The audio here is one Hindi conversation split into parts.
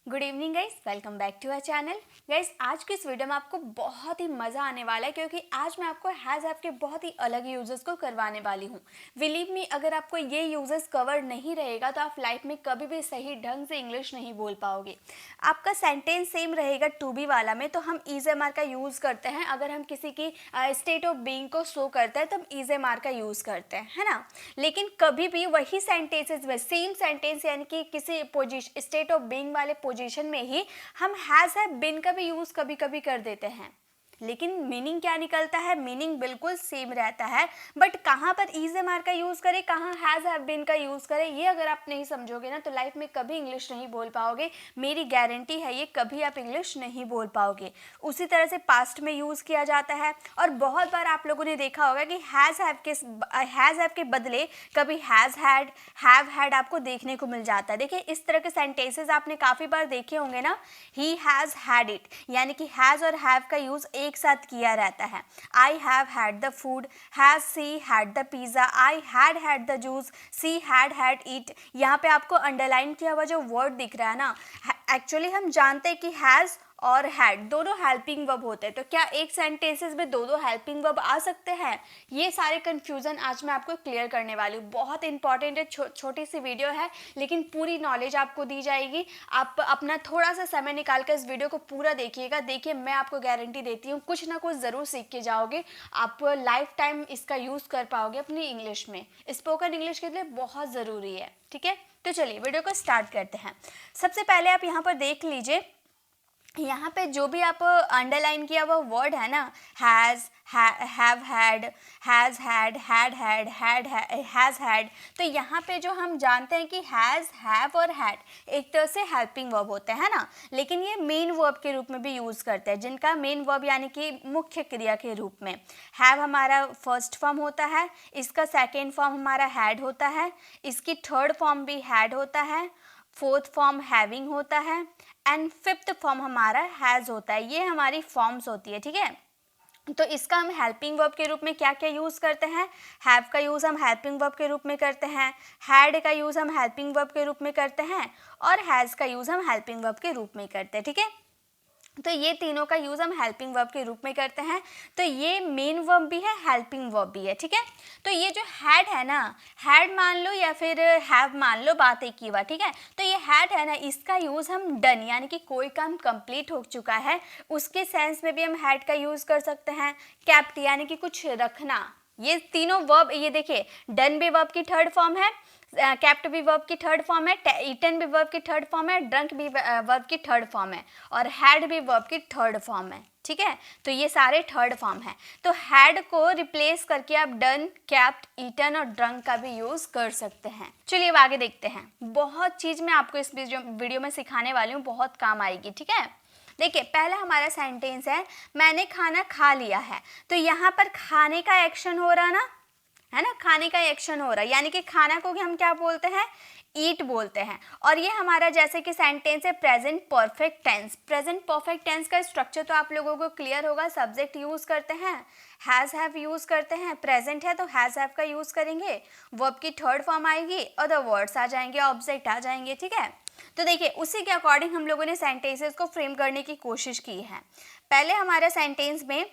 Good evening guys, welcome back to our channel. Guys, आज की इस वीडियो में आपको बहुत ही मज़ा आने वाला है क्योंकि आज मैं आपको हैज़ हैव के बहुत ही अलग यूजेस को करवाने वाली हूँ। बिलीव मी, अगर आपको ये यूजेस कवर नहीं रहेगा तो आप लाइफ में कभी भी सही ढंग से इंग्लिश नहीं बोल पाओगे। आपका सेंटेंस सेम रहेगा टू बी वाला में, तो हम इज एम आर का यूज़ करते हैं। अगर हम किसी की स्टेट ऑफ बीइंग को शो करते हैं तो हम इज एम आर का यूज़ करते हैं, है ना। लेकिन कभी भी वही सेंटेंसेस में सेम सेंटेंस यानी कि किसी पोजिशन स्टेट ऑफ बीइंग वाले पोजीशन में ही हम हैज हैव बीन का भी यूज कभी कभी कर देते हैं, लेकिन मीनिंग क्या निकलता है? मीनिंग बिल्कुल सेम रहता है, बट कहाँ पर इज एम आर का यूज करें, कहाँ हैज हैव बीन का यूज करें, ये अगर आप नहीं समझोगे ना तो लाइफ में कभी इंग्लिश नहीं बोल पाओगे। मेरी गारंटी है, ये कभी आप इंग्लिश नहीं बोल पाओगे। उसी तरह से पास्ट में यूज किया जाता है और बहुत बार आप लोगों ने देखा होगा कि हैज हैव के बदले कभी हैव हैड आपको देखने को मिल जाता है। देखिए, इस तरह के सेंटेंसेस आपने काफी बार देखे होंगे ना। ही हैज हैड इट, यानी कि हैज और हैव का यूज एक साथ किया रहता है। I have had the food, has she had the pizza, I had the juice, she had it. यहाँ पे आपको अंडरलाइन किया हुआ जो वर्ड दिख रहा है ना, एक्चुअली हम जानते हैं कि हैज और हैड दोनों हेल्पिंग वर्ब होते हैं। तो क्या एक सेंटेंसेस में दो हेल्पिंग वर्ब आ सकते हैं? ये सारे कंफ्यूजन आज मैं आपको क्लियर करने वाली हूँ। बहुत इंपॉर्टेंट है, छोटी सी वीडियो है लेकिन पूरी नॉलेज आपको दी जाएगी। आप अपना थोड़ा सा समय निकाल कर इस वीडियो को पूरा देखिएगा। देखिए, मैं आपको गारंटी देती हूँ कुछ ना कुछ ज़रूर सीख के जाओगे। आप लाइफ टाइम इसका यूज़ कर पाओगे अपनी इंग्लिश में। स्पोकन इंग्लिश के लिए बहुत ज़रूरी है, ठीक है। तो चलिए वीडियो को स्टार्ट करते हैं। सबसे पहले आप यहाँ पर देख लीजिए, यहाँ पे जो भी आप अंडरलाइन किया हुआ वर्ड है ना, has, have had, has had, has had, तो यहाँ पे जो हम जानते हैं कि हैज़, हैव और हैड एक तरह से हेल्पिंग वर्ब होते हैं ना, लेकिन ये मेन वर्ब के रूप में भी यूज़ करते हैं, जिनका मेन वर्ब यानी कि मुख्य क्रिया के रूप में। हैव हमारा फर्स्ट फॉर्म होता है, इसका सेकेंड फॉर्म हमारा हैड होता है, इसकी थर्ड फॉर्म भी हैड होता है, फोर्थ फॉर्म हैविंग होता है एंड फिफ्थ फॉर्म हमारा हैज़ होता है। ये हमारी फॉर्म्स होती है, ठीक है। तो इसका हम हेल्पिंग वर्ब के रूप में क्या क्या यूज़ करते हैं? हैव का यूज़ हम हेल्पिंग वर्ब के रूप में करते हैं, हैड का यूज़ हम हेल्पिंग वर्ब के रूप में करते हैं और हैज़ का यूज़ हम हेल्पिंग वर्ब के रूप में करते हैं, ठीक है। तो ये तीनों का यूज़ हम हेल्पिंग वर्ब के रूप में करते हैं। तो ये मेन वर्ब भी है, हेल्पिंग वर्ब भी है, ठीक है। तो ये जो हैड है ना, हैड मान लो या फिर हैव मान लो, बात एक ही हुआ, ठीक है। तो ये हैड है ना, इसका यूज़ हम डन यानी कि कोई काम कंप्लीट हो चुका है उसके सेंस में भी हम हैड का यूज़ कर सकते हैं। कैप्ट यानी कि कुछ रखना, ये तीनों वर्ब, ये देखिए, डन भी वर्ब की थर्ड फॉर्म है, कैप्ट भी वर्ब की थर्ड फॉर्म है, ईटन भी वर्ब की थर्ड फॉर्म है, ड्रंक भी वर्ब की थर्ड फॉर्म है और हैड भी वर्ब की थर्ड फॉर्म है, ठीक है। तो ये सारे थर्ड फॉर्म है। तो हैड को रिप्लेस करके आप डन, कैप्ट, ईटन और ड्रंक का भी यूज कर सकते हैं। चलिए अब आगे देखते हैं। बहुत चीज मैं आपको इस वीडियो में सिखाने वाली हूँ, बहुत काम आएगी, ठीक है। देखिए, पहला हमारा सेंटेंस है, मैंने खाना खा लिया है। तो यहाँ पर खाने का एक्शन हो रहा ना, है ना, खाने का एक्शन हो रहा है, यानी कि खाना को हम क्या बोलते हैं? ईट बोलते हैं। और ये हमारा जैसे कि सेंटेंस है present perfect tense. Present perfect tense का स्ट्रक्चर तो आप लोगों को क्लियर होगा। सब्जेक्ट यूज करते हैं, हैज हैव यूज करते हैं, प्रेजेंट है तो हैज हैव का यूज करेंगे, वर्ब की थर्ड फॉर्म आएगी, अदर वर्ड्स आ जाएंगे, ऑब्जेक्ट आ जाएंगे, ठीक है। तो देखिए, उसी के अकॉर्डिंग हम लोगों ने सेंटेंसेस को फ्रेम करने की कोशिश की है। पहले हमारे सेंटेंस में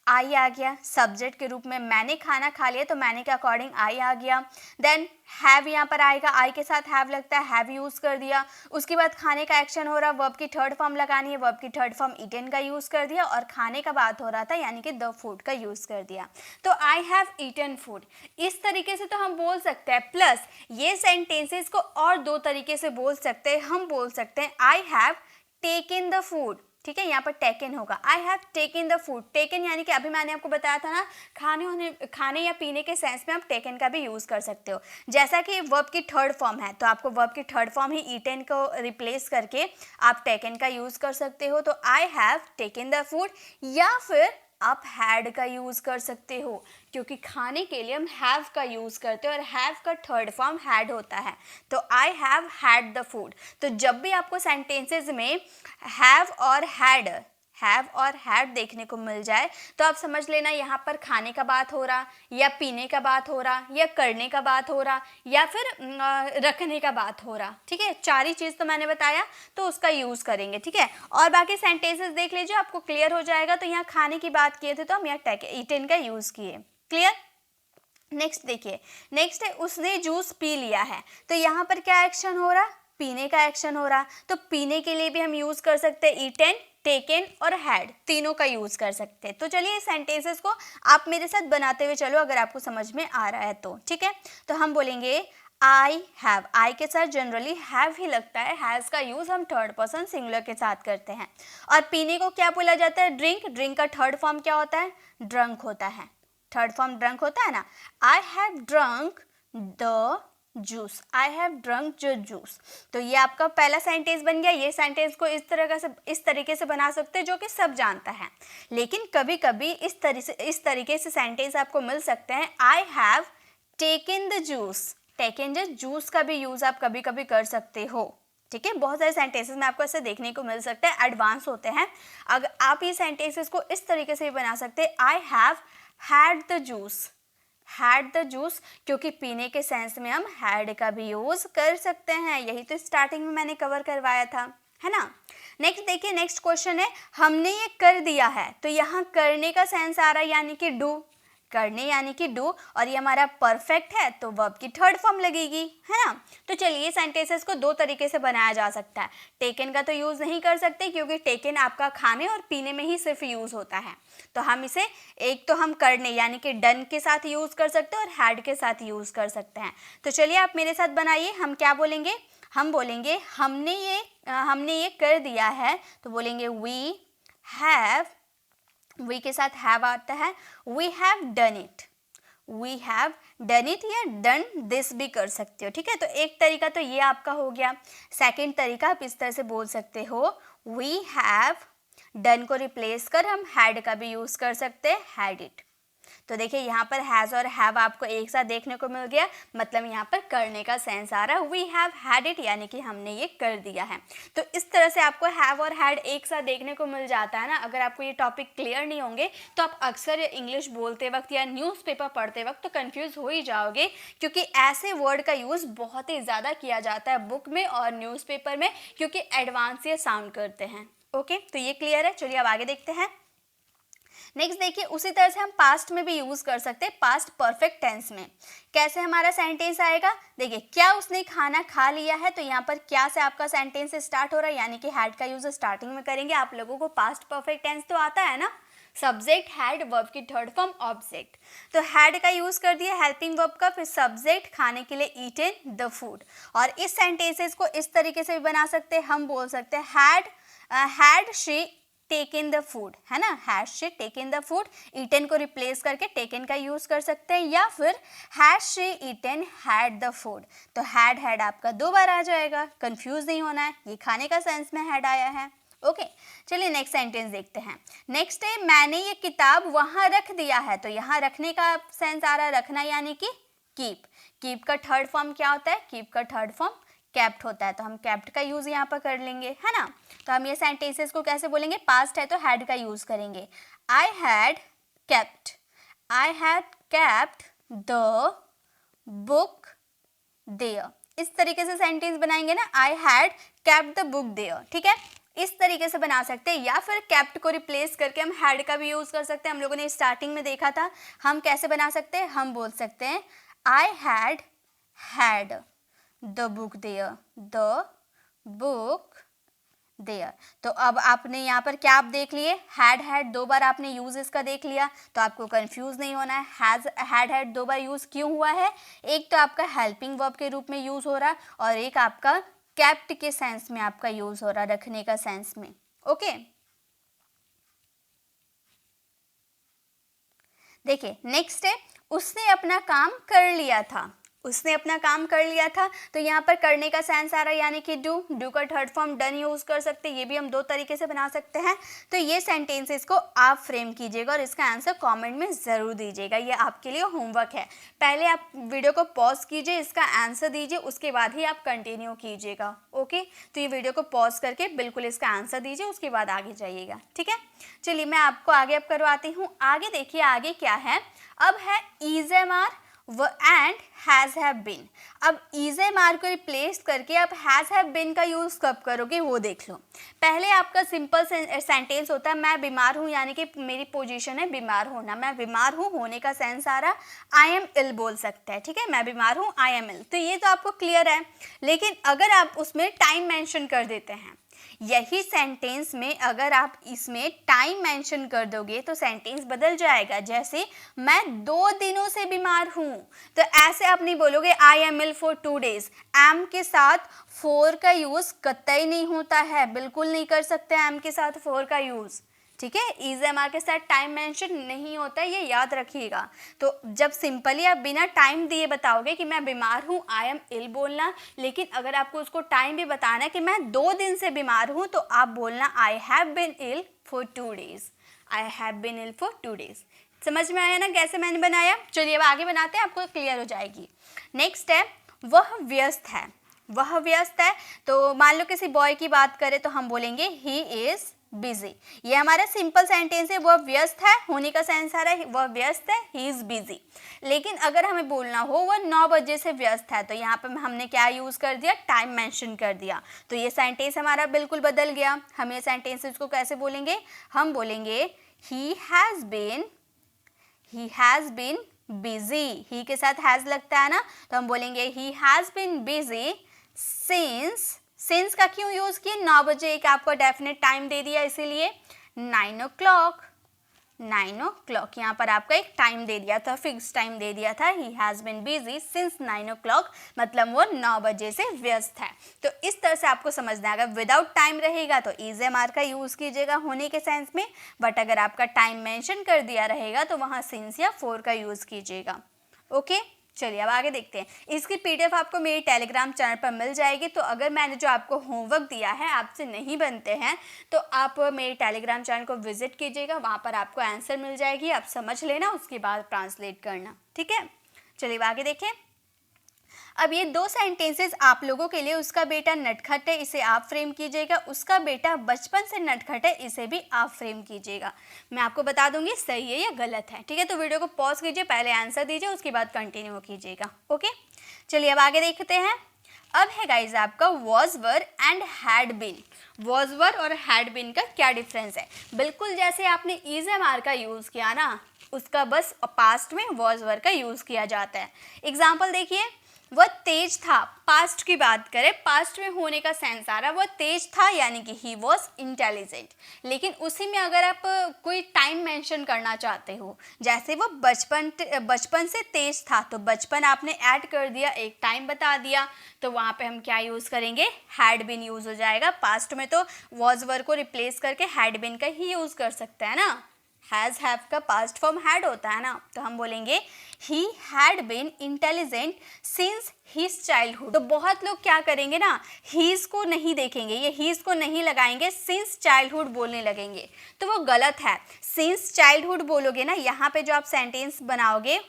आई आ गया सब्जेक्ट के रूप में, मैंने खाना खा लिया तो मैंने के अकॉर्डिंग आई आ गया। देन हैव यहाँ पर आएगा, आई के साथ हैव लगता है, हैव यूज कर दिया। उसके बाद खाने का एक्शन हो रहा, वर्ब की थर्ड फॉर्म लगानी है, वर्ब की थर्ड फॉर्म ईटन का यूज कर दिया और खाने का बात हो रहा था यानी कि द फूड का यूज कर दिया। तो आई हैव ईटन फूड, इस तरीके से तो हम बोल सकते हैं। प्लस ये सेंटेंसेस को और दो तरीके से बोल सकते हैं। हम बोल सकते हैं I have taken the food, ठीक है, यहाँ पर टेकन होगा, I have taken the food. Taken यानी कि अभी मैंने आपको बताया था ना, खाने या पीने के सेंस में आप टेकन का भी यूज़ कर सकते हो। जैसा कि वर्ब की थर्ड फॉर्म है तो आपको वर्ब की थर्ड फॉर्म ही ईटन को रिप्लेस करके आप टेकन का यूज़ कर सकते हो। तो I have taken the food, या फिर आप हैड का यूज़ कर सकते हो, क्योंकि खाने के लिए हम हैव का यूज़ करते हैं और हैव का थर्ड फॉर्म हैड होता है। तो I have had the food. तो जब भी आपको सेंटेंसेस में हैव और हैव और हैड देखने को मिल जाए तो आप समझ लेना यहाँ पर खाने का बात हो रहा, या पीने का बात हो रहा, या करने का बात हो रहा, या फिर रखने का बात हो रहा। ठीक है, चार ही चीज़ तो मैंने बताया, तो उसका यूज़ करेंगे। ठीक है, और बाकी सेंटेंसेस देख लीजिए, आपको क्लियर हो जाएगा। तो यहाँ खाने की बात किए थे तो हम यहाँ ईटन का यूज़ किए। क्लियर। नेक्स्ट देखिए, नेक्स्ट है उसने जूस पी लिया है। तो यहाँ पर क्या एक्शन हो रहा, पीने का एक्शन हो रहा। तो पीने के लिए भी हम यूज कर सकते हैं ईटन, टेकन और हैड, तीनों का यूज कर सकते हैं। तो चलिए सेंटेंसेस को आप मेरे साथ बनाते हुए चलो, अगर आपको समझ में आ रहा है तो। ठीक है, तो हम बोलेंगे आई हैव, आई के साथ जनरली हैव ही लगता है, हैज़ का यूज हम थर्ड पर्सन सिंगुलर के साथ करते हैं। और पीने को क्या बोला जाता है, ड्रिंक, ड्रिंक का थर्ड फॉर्म क्या होता है, ड्रंक होता है। थर्ड फॉर्म ड्रंक होता है ना। I have drunk the juice, I have drunk the juice. तो ये आपका पहला सेंटेंस बन गया। ये सेंटेंस को इस तरीके से बना सकते हैं जो कि सब जानता है, लेकिन कभी कभी इस तरीके से सेंटेंस आपको मिल सकते हैं। I have taken the juice, taken the juice का भी यूज आप कभी कभी कर सकते हो। ठीक है, बहुत सारे सेंटेंसेस में आपको ऐसे देखने को मिल सकते हैं, एडवांस होते हैं। अगर आप ये सेंटेंसेस को इस तरीके से भी बना सकते हैं, I have had the juice, had the juice, क्योंकि पीने के सेंस में हम हैड का भी यूज कर सकते हैं। यही तो स्टार्टिंग में मैंने कवर करवाया था, है ना। नेक्स्ट देखिए, नेक्स्ट क्वेश्चन है हमने ये कर दिया है। तो यहाँ करने का सेंस आ रहा है, यानी कि डू, करने यानी कि डू, और ये हमारा परफेक्ट है तो वर्ब की थर्ड फॉर्म लगेगी, है ना। तो चलिए सेंटेंसेस को दो तरीके से बनाया जा सकता है। टेकन का तो यूज नहीं कर सकते, क्योंकि टेकन आपका खाने और पीने में ही सिर्फ यूज होता है। तो हम इसे एक तो हम करने यानी कि डन के साथ यूज कर सकते हैं और हैड के साथ यूज कर सकते हैं। तो चलिए आप मेरे साथ बनाइए। हम क्या बोलेंगे, हम बोलेंगे हमने ये कर दिया है। तो बोलेंगे वी हैव, वी के साथ हैव आता है, we have done it, we have done it, या डन दिस भी कर सकते हो। ठीक है, तो एक तरीका तो ये आपका हो गया। सेकंड तरीका आप इस तरह से बोल सकते हो, वी हैव, डन को रिप्लेस कर हम हैड का भी यूज कर सकते हैं, हैड इट। तो देखिए यहाँ पर हैज और हैव आपको एक साथ देखने को मिल गया, मतलब यहाँ पर करने का सेंस आ रहा है। वी हैव हैड इट, यानी कि हमने ये कर दिया है। तो इस तरह से आपको हैव और हैड एक साथ देखने को मिल जाता है ना। अगर आपको ये टॉपिक क्लियर नहीं होंगे तो आप अक्सर इंग्लिश बोलते वक्त या न्यूज़पेपर पढ़ते वक्त तो कंफ्यूज हो ही जाओगे, क्योंकि ऐसे वर्ड का यूज़ बहुत ही ज़्यादा किया जाता है बुक में और न्यूज़पेपर में, क्योंकि एडवांस ये साउंड करते हैं। ओके, तो ये क्लियर है। चलिए अब आगे देखते हैं। नेक्स्ट देखिए, उसी तरह से हम पास्ट में भी यूज कर सकते हैं, पास्ट परफेक्ट टेंस में। कैसे हमारा सेंटेंस आएगा, देखिए क्या उसने खाना खा लिया है। तो यहाँ पर क्या से आपका सेंटेंस स्टार्ट हो रहा है, यानी कि हैड का यूज स्टार्टिंग में करेंगे। आप लोगों को पास्ट परफेक्ट टेंस तो आता है ना, सब्जेक्ट हैड, वर्ब की थर्ड फॉर्म ऑब्जेक्ट। तो हैड का यूज कर दिया हेल्पिंग वर्ब का, फिर सब्जेक्ट खाने के लिए ईटन द फूड। और इस सेंटेंसेस को इस तरीके से भी बना सकते हैं, हम बोल सकते हैं had she taken the food, है ना, has she taken the food. Eaten को रिप्लेस करके टेकन का यूज कर सकते हैं, या फिर has she eaten had the food. तो हैड आपका दो बार आ जाएगा, कंफ्यूज नहीं होना है, ये खाने का सेंस में हैड आया है। ओके, चलिए नेक्स्ट सेंटेंस देखते हैं। नेक्स्ट है मैंने ये किताब वहां रख दिया है। तो यहाँ रखने का सेंस आ रहा है, रखना यानी कि कीप। कीप का थर्ड फॉर्म क्या होता है, कीप का थर्ड फॉर्म केप्ट होता है। तो हम केप्ट का यूज यहाँ पर कर लेंगे, है ना। तो हम ये सेंटेंसेस को कैसे बोलेंगे, पास्ट है तो हैड का यूज करेंगे। I had kept, I had kept the book there. इस तरीके से सेंटेंस बनाएंगे ना, I had kept the book there. ठीक है, इस तरीके से बना सकते हैं, या फिर केप्ट को रिप्लेस करके हम हैड का भी यूज कर सकते हैं। हम लोगों ने स्टार्टिंग में देखा था, हम कैसे बना सकते हैं, हम बोल सकते हैं I had the book there, the book there. तो अब आपने यहाँ पर क्या आप देख लिए, हैड दो बार आपने यूज इसका देख लिया, तो आपको कंफ्यूज नहीं होना है। हैड दो बार यूज क्यों हुआ है, एक तो आपका हेल्पिंग वर्ब के रूप में यूज हो रहा है, और एक आपका केप्ट के सेंस में आपका यूज हो रहा है, रखने का सेंस में। ओके, देखिए नेक्स्ट है उसने अपना काम कर लिया था। उसने अपना काम कर लिया था। तो यहाँ पर करने का सेंस आ रहा है यानी कि डू का थर्ड फॉर्म डन यूज़ कर सकते हैं। ये भी हम दो तरीके से बना सकते हैं। तो ये सेंटेंसेस को आप फ्रेम कीजिएगा और इसका आंसर कमेंट में ज़रूर दीजिएगा। ये आपके लिए होमवर्क है। पहले आप वीडियो को पॉज कीजिए, इसका आंसर दीजिए, उसके बाद ही आप कंटिन्यू कीजिएगा। ओके, तो ये वीडियो को पॉज करके बिल्कुल इसका आंसर दीजिए, उसके बाद आगे जाइएगा। ठीक है, चलिए मैं आपको आगे अब करवाती हूँ। आगे देखिए आगे क्या है। अब है is am are and has have been. अब इज एम आर को रिप्लेस करके आप हैज़ हैव बीन का यूज़ कब करोगे वो देख लो। पहले आपका सिंपल सेंटेंस होता है मैं बीमार हूँ, यानी कि मेरी पोजीशन है बीमार होना। मैं बीमार हूँ, होने का सेंस आ रहा, आई एम इल बोल सकते हैं। ठीक है, मैं बीमार हूँ, आई एम इल। तो ये तो आपको क्लियर है। लेकिन अगर आप उसमें टाइम मेंशन कर देते हैं, यही सेंटेंस में अगर आप इसमें टाइम मेंशन कर दोगे तो सेंटेंस बदल जाएगा। जैसे मैं 2 दिनों से बीमार हूँ, तो ऐसे आप नहीं बोलोगे I am ill for 2 days। Am के साथ फोर का यूज़ कतई नहीं होता है, बिल्कुल नहीं कर सकते एम के साथ फोर का यूज़। ठीक है, इज एम आर के साथ टाइम मेंशन नहीं होता है, ये याद रखिएगा। तो जब सिंपली आप बिना टाइम दिए बताओगे कि मैं बीमार हूँ, आई एम इल बोलना। लेकिन अगर आपको उसको टाइम भी बताना है कि मैं 2 दिन से बीमार हूँ, तो आप बोलना I have been ill for 2 days। I have been ill for 2 days। समझ में आया ना कैसे मैंने बनाया? चलिए अब आगे बनाते हैं, आपको क्लियर हो जाएगी। नेक्स्ट है वह व्यस्त है। वह व्यस्त है, तो मान लो किसी बॉय की बात करें तो हम बोलेंगे ही इज बिजी। ये हमारा सिंपल सेंटेंस है। वह व्यस्त है, होने का सेंस आ रहा है, वह व्यस्त है, ही इज बिजी। लेकिन अगर हमें बोलना हो वह 9 बजे से व्यस्त है, तो यहाँ पर हमने क्या यूज़ कर दिया? टाइम मेंशन कर दिया। तो ये सेंटेंस हमारा बिल्कुल बदल गया। हम ये सेंटेंसेस को कैसे बोलेंगे? हम बोलेंगे he has been busy. He के साथ हैज़ लगता है ना, तो हम बोलेंगे he has been busy since का क्यों यूज़ किए? 9 बजे एक आपको डेफिनेट टाइम दे दिया, इसीलिए 9 o'clock। यहाँ पर आपका एक टाइम दे दिया था, फिक्स टाइम दे दिया था। He has been busy since 9 o'clock, मतलब वो 9 बजे से व्यस्त है। तो इस तरह से आपको समझना है। अगर विदाउट टाइम रहेगा तो इज एम आर का यूज़ कीजिएगा होने के सेंस में, बट अगर आपका टाइम मेंशन कर दिया रहेगा तो वहाँ सिंस या फोर का यूज़ कीजिएगा। ओके, चलिए अब आगे देखते हैं। इसकी पीडीएफ आपको मेरे टेलीग्राम चैनल पर मिल जाएगी। तो अगर मैंने जो आपको होमवर्क दिया है आपसे नहीं बनते हैं तो आप मेरे टेलीग्राम चैनल को विजिट कीजिएगा, वहाँ पर आपको आंसर मिल जाएगी। आप समझ लेना, उसके बाद ट्रांसलेट करना। ठीक है, चलिए आगे देखें। अब ये 2 सेंटेंसेस आप लोगों के लिए, उसका बेटा नटखट है, इसे आप फ्रेम कीजिएगा। उसका बेटा बचपन से नटखट है, इसे भी आप फ्रेम कीजिएगा। मैं आपको बता दूंगी सही है या गलत है। ठीक है, तो वीडियो को पॉज कीजिए, पहले आंसर दीजिए, उसके बाद कंटिन्यू कीजिएगा। ओके, चलिए अब आगे देखते हैं। अब है गाइज आपका was were and had been. Was were और हैड बीन का क्या डिफरेंस है? बिल्कुल जैसे आपने इज एम आर का यूज़ किया ना, उसका बस पास्ट में वॉज वर का यूज़ किया जाता है। एग्जाम्पल देखिए, वह तेज था। पास्ट की बात करें, पास्ट में होने का सेंस आ रहा, वह तेज था यानी कि ही वॉज इंटेलिजेंट। लेकिन उसी में अगर आप कोई टाइम मेंशन करना चाहते हो, जैसे वो बचपन से तेज था, तो बचपन आपने ऐड कर दिया, एक टाइम बता दिया, तो वहाँ पे हम क्या यूज़ करेंगे? हैड बीन यूज़ हो जाएगा। पास्ट में तो वॉज वर को रिप्लेस करके हैड बीन का ही यूज़ कर सकते हैं ना। हैज़ हैव का पास्ट फॉर्म हैड होता है ना, तो हम बोलेंगे he had been intelligent since his childhood. तो बहुत लोग क्या करेंगे ना, हीज को नहीं देखेंगे, ये हीज को नहीं लगाएंगे, सिंस चाइल्डहुड बोलने लगेंगे, तो वो गलत है। सिंस चाइल्डहुड बोलोगे ना, यहाँ पे जो आप सेंटेंस बनाओगे,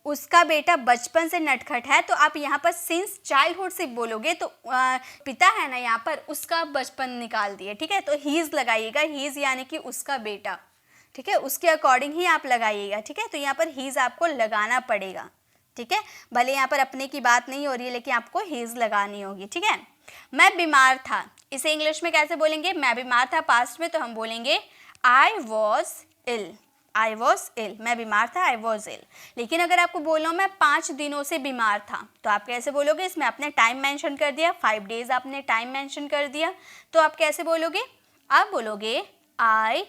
उसका बेटा बचपन से नटखट है, तो आप यहाँ पर सिंस चाइल्डहुड से बोलोगे तो पिता है ना यहाँ पर, उसका बचपन निकाल दिए। ठीक है, तो हीज लगाइएगा, हीज यानी कि उसका बेटा। ठीक है, उसके अकॉर्डिंग ही आप लगाइएगा। ठीक है, तो यहाँ पर हीज आपको लगाना पड़ेगा। ठीक है, भले यहाँ पर अपने की बात नहीं हो रही है, लेकिन आपको हीज लगानी होगी। ठीक है, मैं बीमार था, इसे इंग्लिश में कैसे बोलेंगे? मैं बीमार था पास्ट में, तो हम बोलेंगे I was ill. I was ill, मैं बीमार था, आई वॉज इल। लेकिन अगर आपको बोलो मैं 5 दिनों से बीमार था, तो आप कैसे बोलोगे? इसमें आपने टाइम मेंशन कर दिया, 5 days आपने टाइम मेंशन कर दिया, तो आप कैसे बोलोगे? आप बोलोगे आई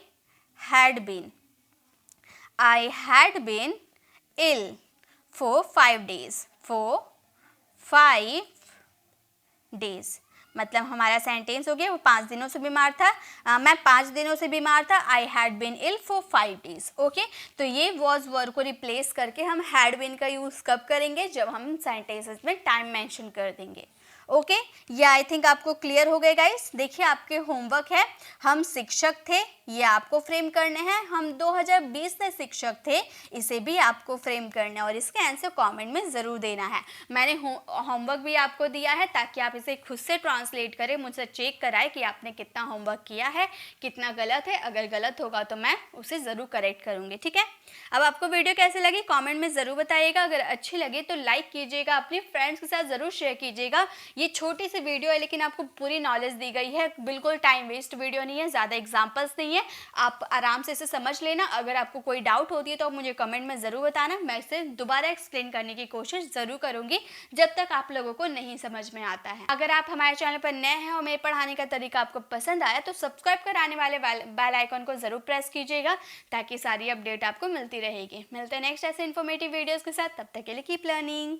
had been ill for 5 days, मतलब हमारा सेंटेंस हो गया वो 5 दिनों से बीमार था। मैं 5 दिनों से बीमार था। I had been ill for 5 days. Okay, तो ये वॉज वर्ब को रिप्लेस करके हम हैड बीन का यूज़ कब करेंगे, जब हम सेंटेंसेस में टाइम मेंशन कर देंगे। ओके, ये आई थिंक आपको क्लियर हो गए गाइस। देखिए आपके होमवर्क है, हम शिक्षक थे, ये आपको फ्रेम करने हैं। हम 2020 से शिक्षक थे, इसे भी आपको फ्रेम करना है और इसके आंसर कमेंट में ज़रूर देना है। मैंने होमवर्क भी आपको दिया है ताकि आप इसे खुद से ट्रांसलेट करें, मुझसे चेक कराएं कि आपने कितना होमवर्क किया है, कितना गलत है। अगर गलत होगा तो मैं उसे ज़रूर करेक्ट करूँगी, ठीक है। अब आपको वीडियो कैसे लगी कमेंट में ज़रूर बताइएगा। अगर अच्छी लगी तो लाइक कीजिएगा, अपने फ्रेंड्स के साथ ज़रूर शेयर कीजिएगा। ये छोटी सी वीडियो है लेकिन आपको पूरी नॉलेज दी गई है, बिल्कुल टाइम वेस्ट वीडियो नहीं है, ज़्यादा एग्जाम्पल्स नहीं है, आप आराम से इसे समझ लेना। अगर आपको कोई डाउट होती है तो आप मुझे कमेंट में ज़रूर बताना, मैं इसे दोबारा एक्सप्लेन करने की कोशिश ज़रूर करूँगी जब तक आप लोगों को नहीं समझ में आता है। अगर आप हमारे चैनल पर नए हैं और मेरे पढ़ाने का तरीका आपको पसंद आया तो सब्सक्राइब कराने वाले बेल आइकन को ज़रूर प्रेस कीजिएगा ताकि सारी अपडेट आपको मिलती रहेगी। मिलते हैं नेक्स्ट ऐसे इन्फॉर्मेटिव वीडियोज़ के साथ, तब तक के लिए कीप लर्निंग।